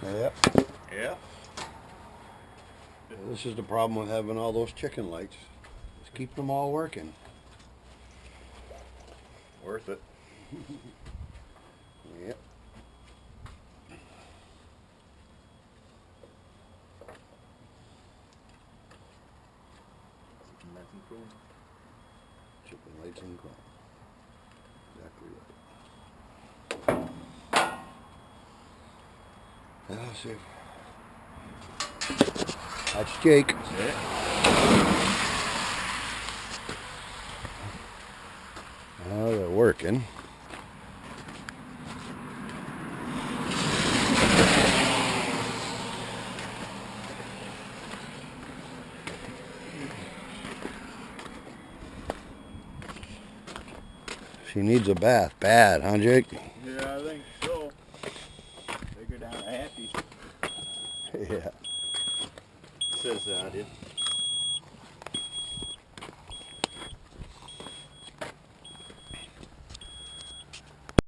Yep. Yeah. This is the problem with having all those chicken lights. Just keep them all working. Worth it. Yep. Nice and cool. Chicken lights and chrome. Exactly right. Now, let's see. That's Jake. That's it. Now they're working. She needs a bath bad, huh, Jake? Yeah, I think so. Take her down to Happy's. Yeah. Says that, yeah.